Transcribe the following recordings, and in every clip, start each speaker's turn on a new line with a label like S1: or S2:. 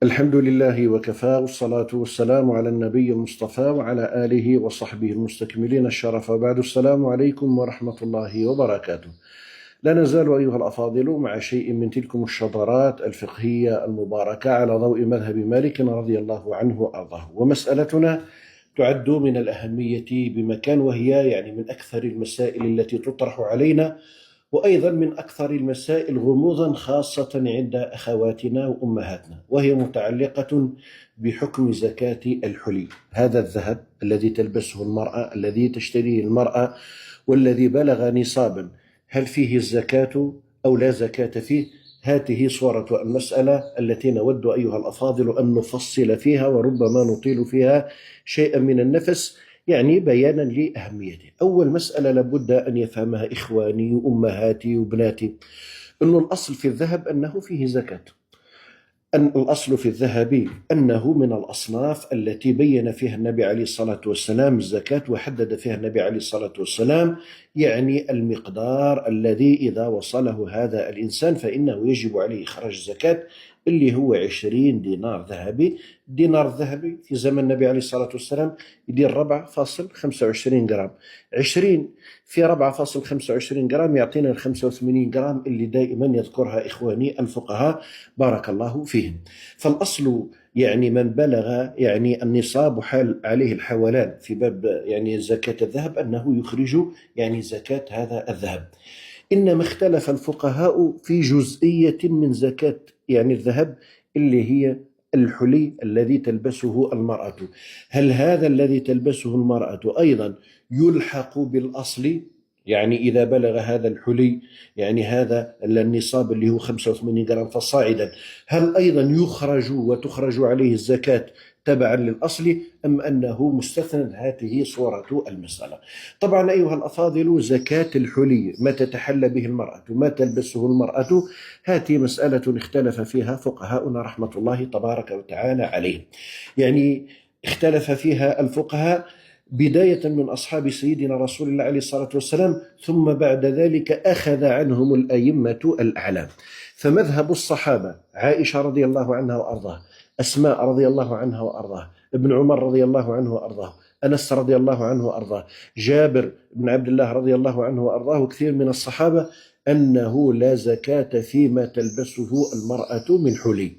S1: الحمد لله وكفى، والصلاة والسلام على النبي المصطفى وعلى آله وصحبه المستكملين الشرف، وبعد. السلام عليكم ورحمة الله وبركاته. لا نزال أيها الأفاضل مع شيء من تلكم الشذرات الفقهية المباركة على ضوء مذهب مالك رضي الله عنه وأرضاه، ومسألتنا تعد من الأهمية بمكان، وهي من أكثر المسائل التي تطرح علينا، وأيضا من أكثر المسائل غموضا، خاصة عند أخواتنا وأمهاتنا، وهي متعلقة بحكم زكاة الحلي. هذا الذهب الذي تلبسه المرأة، الذي تشتريه المرأة، والذي بلغ نصابا، هل فيه الزكاة أو لا زكاة فيه؟ هذه صورة المسألة التي نود أيها الأفاضل أن نفصل فيها، وربما نطيل فيها شيئا من النفس، بيانا لأهميته. أول مسألة لابد أن يفهمها إخواني وأمهاتي وبناتي، أن الأصل في الذهب أنه فيه زكاة. أن الأصل في الذهب أنه من الأصناف التي بين فيها النبي عليه الصلاة والسلام الزكاة، وحدد فيها النبي عليه الصلاة والسلام المقدار الذي إذا وصله هذا الإنسان فإنه يجب عليه إخراج الزكاة، اللي هو 20 دينار ذهبي. دينار ذهبي في زمن النبي عليه الصلاة والسلام يدير 4.25 جرام. 20 في 4.25 جرام يعطينا 85 جرام، اللي دائما يذكرها إخواني الفقهاء بارك الله فيهم. فالأصل من بلغ النصاب وحال عليه الحولان في باب زكاة الذهب أنه يخرج زكاة هذا الذهب. إنما اختلف الفقهاء في جزئية من زكاة الذهب، اللي هي الحلي الذي تلبسه المرأة. هل هذا الذي تلبسه المرأة أيضا يلحق بالأصل؟ إذا بلغ هذا الحلي هذا النصاب اللي هو 85 جرام فصاعدا، هل أيضا يخرج وتخرج عليه الزكاة تبعا للأصل، أم أنه مستثنى؟ هذه صورة المسألة. طبعا أيها الأفاضل، زكاة الحلي، ما تتحلى به المرأة، ما تلبسه المرأة، هذه مسألة اختلف فيها فقهاؤنا رحمة الله تبارك وتعالى عليهم. اختلف فيها الفقهاء بداية من أصحاب سيدنا رسول الله عليه الصلاة والسلام، ثم بعد ذلك أخذ عنهم الأئمة الأعلام. فمذهب الصحابة: عائشة رضي الله عنها وأرضاها، أسماء رضي الله عنها وأرضاها، ابن عمر رضي الله عنه وأرضاه، أنس رضي الله عنه وأرضاه، جابر بن عبد الله رضي الله عنه وأرضاه، وكثير من الصحابة، أنه لا زكاة فيما تلبسه المرأة من حلي.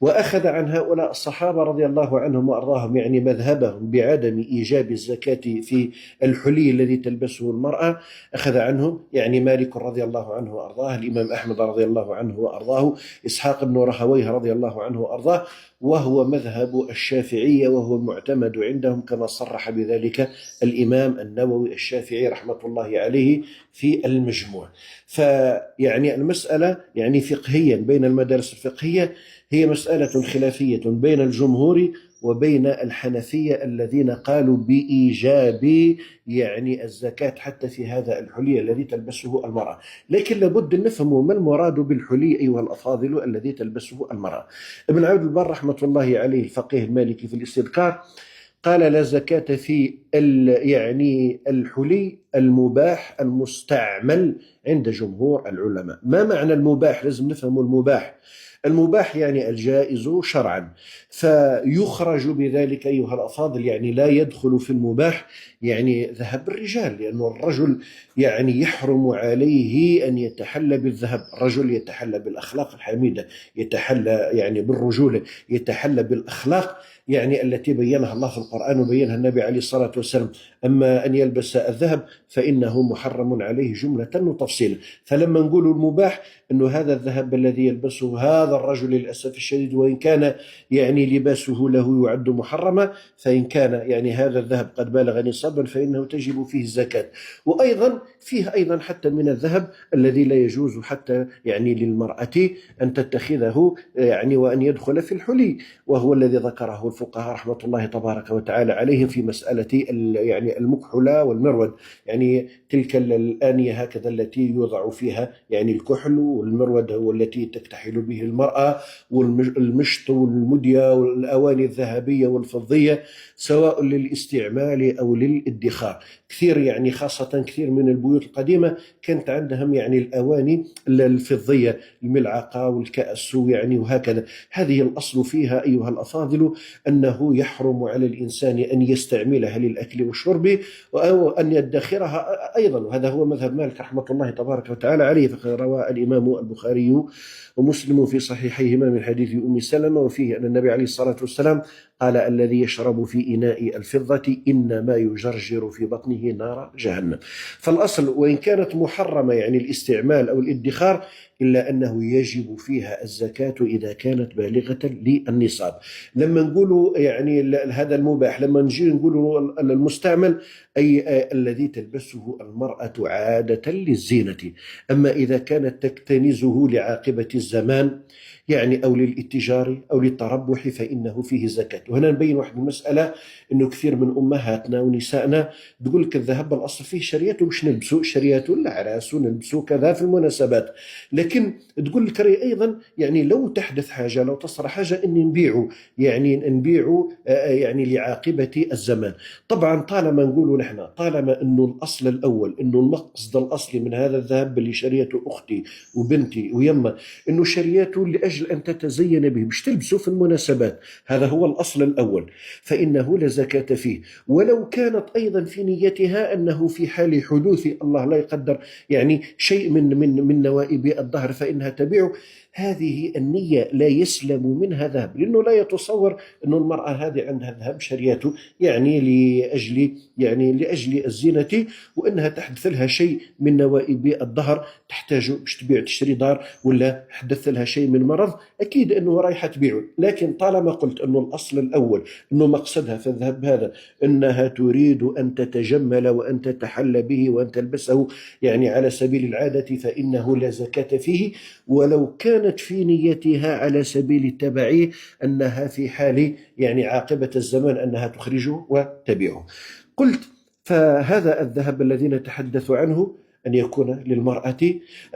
S1: وأخذ عن هؤلاء الصحابة رضي الله عنهم وأرضاهم مذهبهم بعدم إيجاب الزكاة في الحلي الذي تلبسه المرأة. أخذ عنهم مالك رضي الله عنه وأرضاه، الإمام أحمد رضي الله عنه وأرضاه، إسحاق بن راهويه رضي الله عنه وأرضاه، وهو مذهب الشافعية، وهو المعتمد عندهم كما صرح بذلك الإمام النووي الشافعي رحمة الله عليه في المجموع. المسألة فقهيا بين المدارس الفقهية هي مسألة خلافية بين الجمهور وبين الحنفية، الذين قالوا بإيجاب الزكاة حتى في هذا الحلي الذي تلبسه المرأة. لكن لابد أن نفهم ما المراد بالحلي أيها الأفاضل الذي تلبسه المرأة. ابن عبد البر رحمة الله عليه الفقيه المالكي في الاستذكار قال: لا زكاة في الحلي المباح المستعمل عند جمهور العلماء. ما معنى المباح؟ لازم نفهم المباح. المباح الجائز شرعا، فيخرج بذلك أيها الأفاضل لا يدخل في المباح ذهب الرجال، لأن الرجل يحرم عليه أن يتحلى بالذهب. الرجل يتحلى بالأخلاق الحميدة، يتحلى بالرجولة، يتحلى بالأخلاق التي بينها الله في القرآن وبينها النبي عليه الصلاة والسلام. أما أن يلبس الذهب فإنه محرم عليه جملة وتفصيلا. فلما نقول المباح أنه هذا الذهب الذي يلبسه هذا الرجل للأسف الشديد، وإن كان لباسه له يعد محرما، فإن كان هذا الذهب قد بلغ نصابا فإنه تجب فيه الزكاة. وأيضا فيه أيضا حتى من الذهب الذي لا يجوز حتى للمرأة أن تتخذه وأن يدخل في الحلي، وهو الذي ذكره الفقهاء رحمة الله تبارك وتعالى عليهم في مسألة يعني المكحلة والمرود، يعني تلك الآنية هكذا التي يوضع فيها يعني الكحل، والمرود هو التي تكتحل به المرأة، والمشط والمدية والأواني الذهبية والفضية، سواء للاستعمال أو للادخار. كثير يعني خاصة كثير من البيوت القديمة كانت عندهم يعني الأواني الفضية، الملعقة والكأس يعني وهكذا. هذه الأصل فيها أيها الأفاضل أنه يحرم على الإنسان أن يستعملها للأكل والشرب أو أن يدخرها أيضا، وهذا هو مذهب مالك رحمة الله تبارك وتعالى عليه. فقد روى الإمام البخاري ومسلم في صحيحيهما من حديث أم سلمة، وفيه أن النبي عليه الصلاة والسلام قال: الذي يشرب في إناء الفضة إنما يجرجر في بطنه نار جهنم. فالأصل وإن كانت محرمة يعني الاستعمال أو الادخار، إلا أنه يجب فيها الزكاة إذا كانت بالغة للنصاب. لما نقولوا يعني هذا المباح، لما نجي نقولوا المستعمل، أي الذي تلبسه المرأة عادة للزينة. أما إذا كانت تكتنزه لعاقبة الزمان يعني أو للاتجار أو للتربح فإنه فيه زكاة. وهنا نبين واحد المسألة، إنه كثير من أمهاتنا ونسائنا تقول لك الذهب بالأصل فيه شريته باش نلبسه، شريته الأعراس ونلبسه كذا في المناسبات، لكن تقول لك أيضا يعني لو تحدث حاجة، لو تصر حاجة إني نبيعه، يعني نبيعه يعني لعاقبة الزمان. طبعا طالما نقولوا نحن، طالما إنه الأصل الأول، إنه المقصد الأصلي من هذا الذهب اللي شريته أختي وبنتي ويما، إنه شريته لأجل أن تتزين به باش تلبسه في المناسبات، هذا هو الأصل الأول، فإنه لا زكاة فيه. ولو كانت أيضا في نيتها أنه في حال حدوث الله لا يقدر يعني شيء من نوائب الدهر فإنها تبيعه، هذه النية لا يسلم منها ذهب، لأنه لا يتصور أن المرأة هذه عندها ذهب شريته يعني لأجل الزينة، وأنها تحدث لها شيء من نوائب الدهر تحتاج باش تبيع تشتري دار، ولا حدث لها شيء من مرض، أكيد أنه رايحة تبيعه. لكن طالما قلت أنه الأصل الأول أنه مقصدها في الذهب هذا أنها تريد أن تتجمل وأن تتحلى به وأن تلبسه يعني على سبيل العادة، فإنه لا زكاة فيه. ولو كانت في نيتها على سبيل التبعية أنها في حال يعني عاقبة الزمان أنها تخرجه وتبيعه. قلت فهذا الذهب الذي نتحدث عنه أن يكون للمرأة،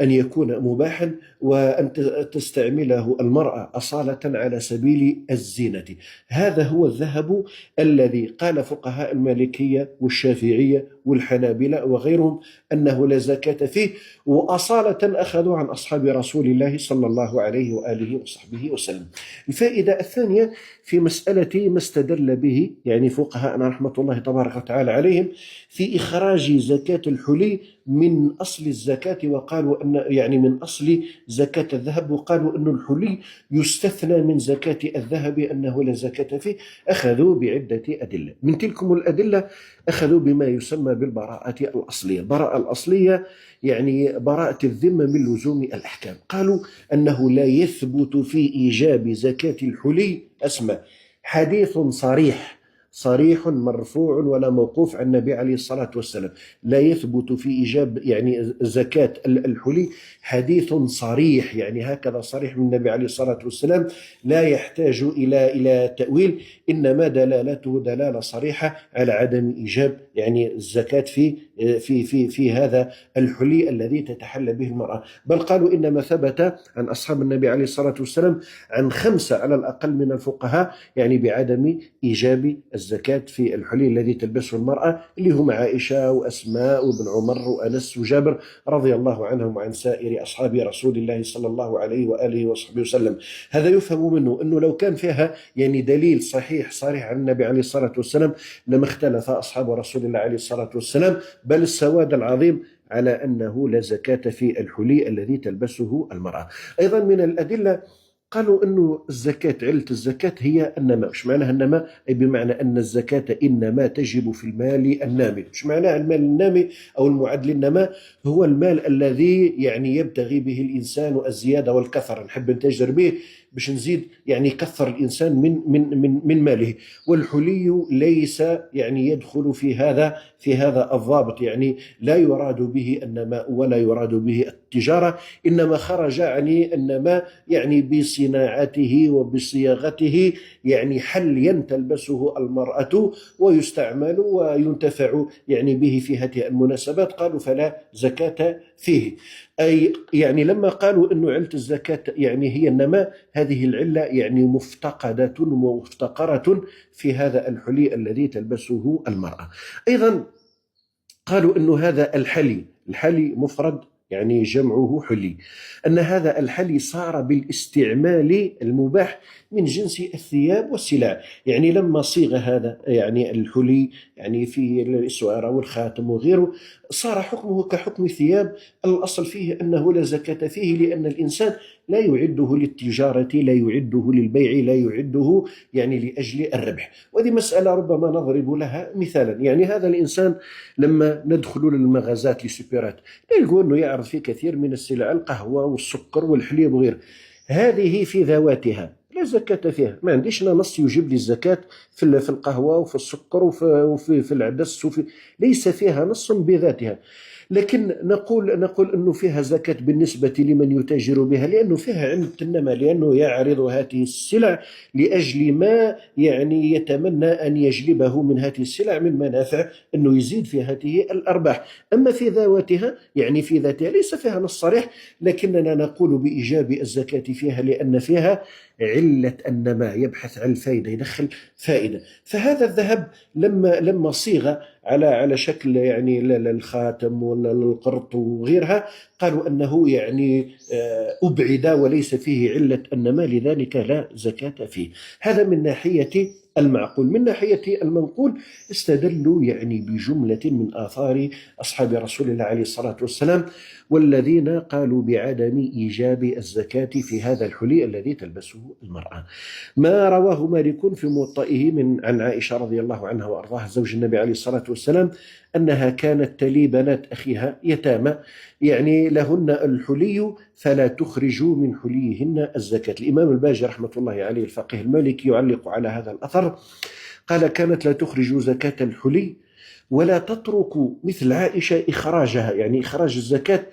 S1: أن يكون مباحا، وأن تستعمله المرأة أصالة على سبيل الزينة. هذا هو الذهب الذي قال فقهاء المالكية والشافعية والحنابلة وغيرهم أنه لا زكاة فيه، وأصالة أخذوا عن أصحاب رسول الله صلى الله عليه وآله وصحبه وسلم. الفائدة الثانية في مسألة ما استدل به يعني فقهاءنا رحمة الله تبارك وتعالى عليهم في إخراج زكاة الحلي من أصل الزكاة، وقالوا أن يعني من أصل زكاة الذهب، وقالوا أن الحلي يستثنى من زكاة الذهب أنه لا زكاة فيه. أخذوا بعدة أدلة، من تلكم الأدلة أخذوا بما يسمى بالبراءة الأصلية. البراءة الأصلية يعني براءة الذمة من لزوم الأحكام. قالوا أنه لا يثبت في إيجاب زكاة الحلي اسمع حديث صريح مرفوع ولا موقوف عن النبي عليه الصلاة والسلام، لا يثبت في إيجاب يعني زكاة الحلي حديث صريح يعني هكذا صريح من النبي عليه الصلاة والسلام، لا يحتاج إلى تأويل، إنما دلالته دلالة صريحة على عدم إيجاب يعني الزكاة في هذا الحلي الذي تتحلى به المرأة. بل قالوا إنما ثبت عن أصحاب النبي عليه الصلاة والسلام عن 5 على الأقل من الفقهاء يعني بعدم إيجاب الزكاة في الحلي الذي تلبسه المرأة، اللي هم عائشة وأسماء وابن عمر وأنس وجابر رضي الله عنهم وعن سائر أصحاب رسول الله صلى الله عليه وآله وصحبه وسلم. هذا يفهم منه أنه لو كان فيها يعني دليل صريح عن النبي عليه الصلاة والسلام لما اختلف أصحاب رسول الله عليه الصلاة والسلام، بل السواد العظيم على أنه لا زكاة في الحلي الذي تلبسه المرأة. أيضا من الأدلة قالوا أنه الزكاة، علة الزكاة هي النماء. إيش معناها النماء؟ أي بمعنى أن الزكاة إنما تجب في المال النامي. إيش معناها المال النامي أو المعد للنماء؟ هو المال الذي يعني يبتغي به الإنسان الزيادة والكثرة، نحب نتاجر به باش نزيد يعني يكثر الإنسان من ماله. والحلي ليس يعني يدخل في هذا الضابط، يعني لا يراد به النماء ولا يراد به التجارة، إنما خرج يعني النماء يعني بصناعته وبصياغته يعني حليا تلبسه المرأة ويستعمل وينتفع يعني به في هذه المناسبات، قالوا فلا زكاة فيه. أي يعني لما قالوا أنه علة الزكاة يعني هي النماء، هذه العلة يعني مفتقدة ومفتقرة في هذا الحلي الذي تلبسه المرأة. أيضا قالوا أنه هذا الحلي مفرد يعني جمعه حلي، أن هذا الحلي صار بالاستعمال المباح من جنس الثياب والسلع. يعني لما صيغ هذا يعني الحلي يعني في الإسوارة والخاتم وغيره، صار حكمه كحكم الثياب. الأصل فيه أنه لا زكاة فيه، لأن الإنسان لا يعده للتجارة، لا يعده للبيع، لا يعده يعني لأجل الربح. وهذه مسألة ربما نضرب لها مثالا. يعني هذا الإنسان لما ندخل للمغازات للسوبرات نلقوا أنه يعرض في كثير من السلع القهوة والسكر والحليب وغيره، هذه في ذواتها لا زكاة فيها. ما عنديش أنا نص يجيب لي الزكاة في القهوة وفي السكر وفي العدس ليس فيها نص بذاتها. لكن نقول أنه فيها زكاة بالنسبة لمن يتاجر بها، لأنه فيها علة النماء، لأنه يعرض هذه السلع لأجل ما يعني يتمنى أن يجلبه من هذه السلع من منافع، أنه يزيد في هذه الأرباح. أما في ذواتها يعني في ذاتها ليس فيها نص صريح، لكننا نقول بإيجاب الزكاة فيها لأن فيها علة النماء، يبحث عن الفائدة، يدخل فائدة. فهذا الذهب لما صيغ على شكل يعني الخاتم ولا القرط وغيرها، قالوا أنه يعني أبعد وليس فيه علة النماء، لذلك لا زكاة فيه. هذا من ناحية المعقول. من ناحية المنقول استدلوا يعني بجملة من آثار أصحاب رسول الله عليه الصلاة والسلام، والذين قالوا بعدم إيجاب الزكاة في هذا الحلي الذي تلبسه المرأة. ما رواه مالك في موطئه عن عائشة رضي الله عنها وأرضاها زوج النبي عليه الصلاة والسلام أنها كانت تلي بنات أخيها يتامى يعني لهن الحلي فلا تخرج من حليهن الزكاة. الإمام الباجي رحمة الله عليه الفقيه المالكي يعلق على هذا الأثر، قال كانت لا تخرج زكاة الحلي ولا تترك مثل عائشة إخراجها يعني إخراج الزكاة،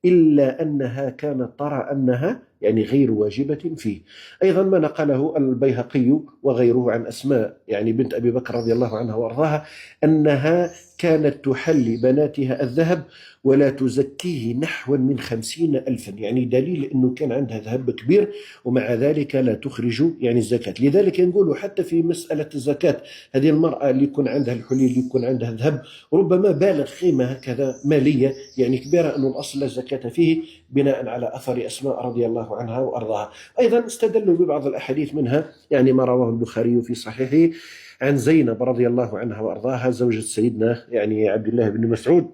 S1: إلا أنها كانت ترى أنها يعني غير واجبة فيه. أيضا ما نقله البيهقي وغيره عن أسماء يعني بنت أبي بكر رضي الله عنها وأرضاها أنها كانت تحلي بناتها الذهب ولا تزكيه نحو من 50,000، يعني دليل أنه كان عندها ذهب كبير ومع ذلك لا تخرج يعني الزكاة. لذلك نقولوا حتى في مسألة الزكاة، هذه المرأة اللي يكون عندها الحلي اللي يكون عندها ذهب ربما بالغ قيمة هكذا مالية يعني كبيرة، أنه الأصل لا زكاة فيه بناء على أثر أسماء رضي الله عنها وأرضاها. أيضا استدلوا ببعض الأحاديث منها يعني ما رواه البخاري في صحيحه عن زينب رضي الله عنها وأرضاها زوجة سيدنا يعني عبد الله بن مسعود،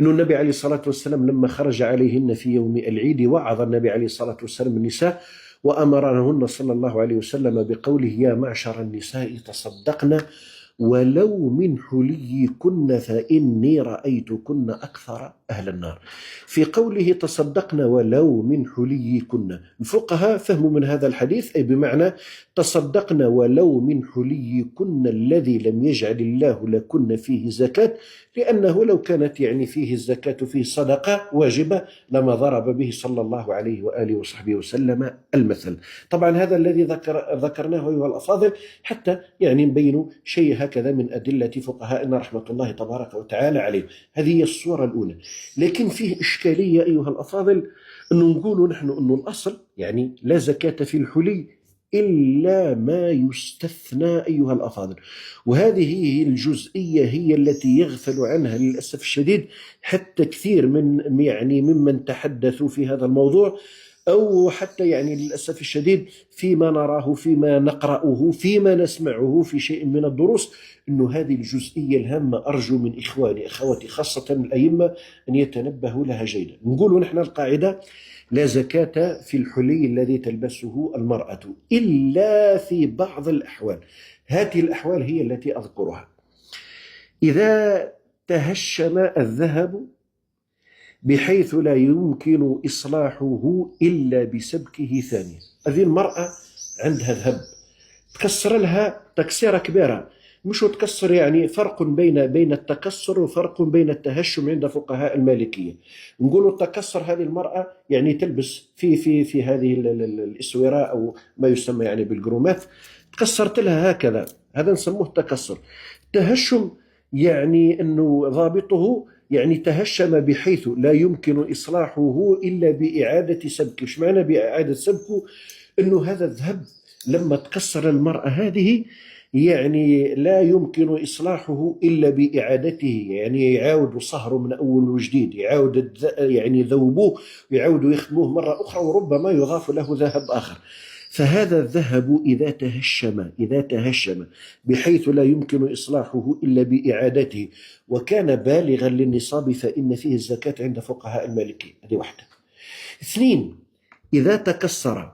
S1: أن النبي عليه الصلاة والسلام لما خرج عليهن في يوم العيد وعظ النبي عليه الصلاة والسلام النساء وأمرهن صلى الله عليه وسلم بقوله يا معشر النساء تصدقن ولو من حليكن فإني رأيتكن أكثر أهل النار. في قوله تصدقن ولو من حليكن، الفقهاء فهموا من هذا الحديث أي بمعنى تصدقن ولو من حليكن الذي لم يجعل الله لكن فيه زكاة، لأنه لو كانت يعني فيه الزكاة فيه صدقة واجبة لما ضرب به صلى الله عليه وآله وصحبه وسلم المثل. طبعا هذا الذي ذكرناه أيها الأفاضل حتى يعني نبين شيء هكذا من أدلة فقهائنا رحمة الله تبارك وتعالى عليه. هذه هي الصورة الأولى. لكن فيه إشكالية أيها الأفاضل، أنه نقول نحن أنه الأصل يعني لا زكاة في الحلي إلا ما يستثنى أيها الأفاضل، وهذه هي الجزئية هي التي يغفل عنها للأسف الشديد حتى كثير من يعني ممن تحدثوا في هذا الموضوع، أو حتى يعني للأسف الشديد فيما نراه فيما نقرأه فيما نسمعه في شيء من الدروس، أنه هذه الجزئية الهامة أرجو من إخواني أخواتي خاصة الأئمة أن يتنبهوا لها جيدا. نقول نحن القاعدة لا زكاة في الحلي الذي تلبسه المرأة إلا في بعض الأحوال. هذه الأحوال هي التي أذكرها: إذا تهشم الذهب بحيث لا يمكن إصلاحه إلا بسبكه ثانيا. هذه المرأة عندها ذهب تكسر لها تكسيرة كبيرة، مش تكسر، يعني فرق بين التكسر وفرق بين التهشم عند فقهاء المالكية. نقولوا التكسر هذه المرأة يعني تلبس في هذه الاسورة أو ما يسمى يعني بالجرومات، تكسرت لها هكذا، هذا نسموه التكسر. تهشم يعني أنه ضابطه يعني تهشم بحيث لا يمكن إصلاحه إلا بإعادة سبكه. إيش معنى بإعادة سبكه؟ أنه هذا الذهب لما تكسر المرأة هذه يعني لا يمكن إصلاحه إلا بإعادته، يعني يعاود صهره من أول وجديد، يعاود يعني ذوبوه ويعاودوا يخدموه مرة أخرى، وربما يضاف له ذهب آخر. فهذا الذهب إذا تهشم بحيث لا يمكن إصلاحه إلا بإعادته وكان بالغا للنصاب فإن فيه الزكاة عند فقهاء المالكية. هذه واحدة. اثنين، إذا تكسر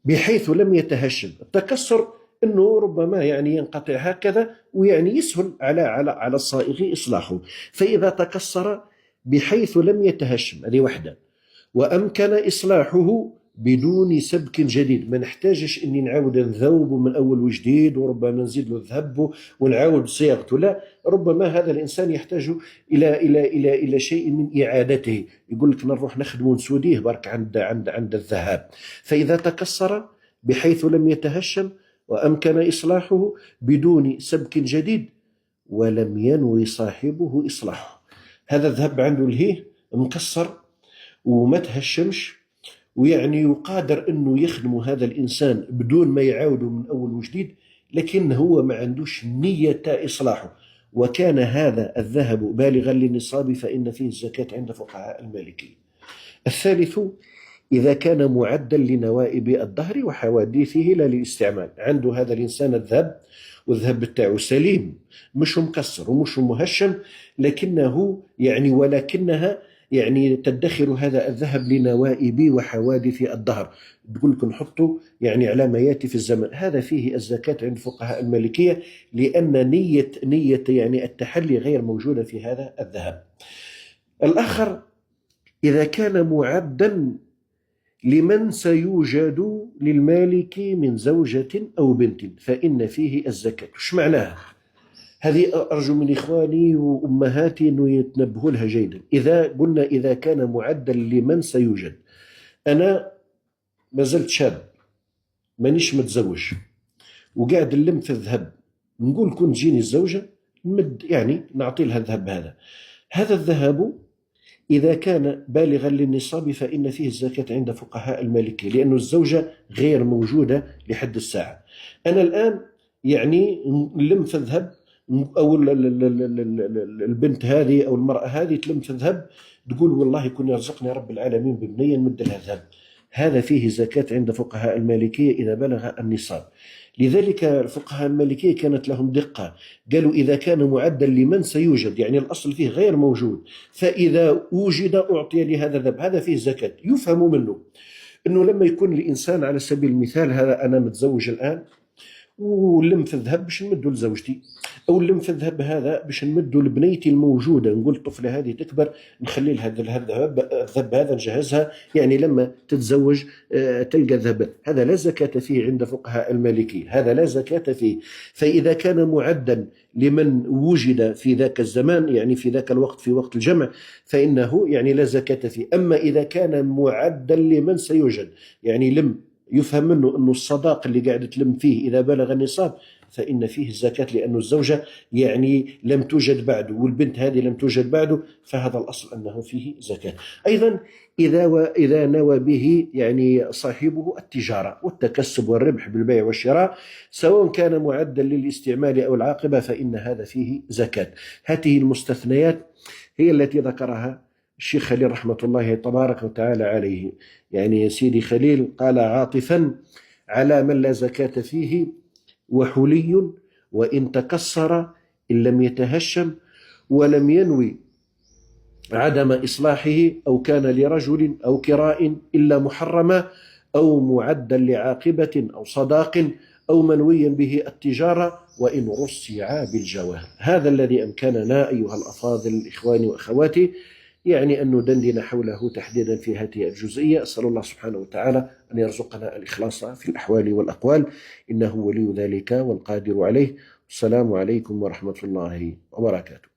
S1: بحيث لم يتهشم. التكسر انه ربما يعني ينقطع هكذا ويعني يسهل على الصائغ اصلاحه. فاذا تكسر بحيث لم يتهشم، هذه واحده، وامكن اصلاحه بدون سبك جديد، ما نحتاجش اني نعاود نذوب من اول وجديد وربما نزيد له الذهب ونعاود صياغته، لا، ربما هذا الانسان يحتاج الى شيء من اعادته. يقول لك نروح نخدم ونسوديه برك عند الذهاب. فاذا تكسر بحيث لم يتهشم وامكن اصلاحه بدون سبك جديد ولم ينوي صاحبه اصلاحه، هذا الذهب عنده الهيه مكسر وما تهشمش، ويعني يقادر أنه يخدم هذا الإنسان بدون ما يعاوده من أول وجديد، لكن هو ما عندوش نية إصلاحه، وكان هذا الذهب بالغا للنصاب فإن فيه الزكاة عند فقهاء المالكية. الثالث، إذا كان معدا لنوائب الدهر وحوادثه لا للاستعمال. عنده هذا الإنسان الذهب والذهب بتاعه سليم، مش مكسر ومش مهشم، ولكنها يعني تدخر هذا الذهب لنوائب وحوادث الدهر. تقول لك نحطه يعني على ما ياتي في الزمن، هذا فيه الزكاة عند فقهاء المالكية، لأن نية يعني التحلي غير موجودة في هذا الذهب. الآخر، إذا كان معدا لمن سيوجد للمالك من زوجة أو بنت فإن فيه الزكاة. ايش معناها؟ هذه أرجو من إخواني وأمهاتي أنه يتنبهوا لها جيدا. إذا قلنا إذا كان معدا لمن سيوجد، أنا ما زلت شاب مانيش متزوج وقاعد نلم في الذهب، نقول كنت تجيني الزوجة نمد يعني نعطي لها الذهب هذا الذهب إذا كان بالغا للنصاب فإن فيه الزكاة عند فقهاء المالكية، لأن الزوجة غير موجودة لحد الساعة. أنا الآن يعني نلم في الذهب، أو البنت هذه أو المرأة هذه تلم في الذهب تقول والله كن يرزقني رب العالمين ببنية نمد لها ذهب، هذا فيه زكاة عند فقهاء المالكية إذا بلغ النصاب. لذلك الفقهاء المالكية كانت لهم دقة، قالوا إذا كان معدا لمن سيوجد، يعني الأصل فيه غير موجود، فإذا وجد أعطي لهذا الذهب، هذا فيه زكاة. يفهم منه أنه لما يكون الإنسان على سبيل المثال، هذا أنا متزوج الآن ولم في الذهب باش نمدو لزوجتي، او لم في الذهب هذا باش نمدو لبنيتي الموجوده، نقول الطفله هذه تكبر نخلي لها الذهب هذا نجهزها، يعني لما تتزوج تلقى الذهب. هذا لا زكاة فيه عند فقهاء المالكية، هذا لا زكاة فيه. فإذا كان معدا لمن وجد في ذاك الزمان، يعني في ذاك الوقت في وقت الجمع، فإنه يعني لا زكاة فيه. أما إذا كان معدا لمن سيوجد، يعني لم يفهم منه أنه الصداق اللي قاعد تلم فيه إذا بلغ النصاب فإن فيه الزكاة، لأن الزوجة يعني لم توجد بعده والبنت هذه لم توجد بعده، فهذا الأصل أنه فيه زكاة. أيضا إذا نوى به يعني صاحبه التجارة والتكسب والربح بالبيع والشراء، سواء كان معدا للاستعمال أو العاقبة، فإن هذا فيه زكاة. هذه المستثنيات هي التي ذكرها الشيخ خليل رحمة الله تبارك وتعالى عليه. يعني سيدي خليل قال عاطفا على من لا زكاة فيه وحلي وإن تكسر إن لم يتهشم ولم ينوي عدم إصلاحه، أو كان لرجل أو كراء إلا محرما، أو معدا لعاقبة أو صداق، أو منويا به التجارة وإن رصع بالجواهر. هذا الذي أمكننا أيها الأفاضل إخواني وأخواتي يعني أن ندندن حوله تحديدا في هذه الجزئية. أسأل الله سبحانه وتعالى أن يرزقنا الإخلاص في الأحوال والأقوال، إنه ولي ذلك والقادر عليه. السلام عليكم ورحمة الله وبركاته.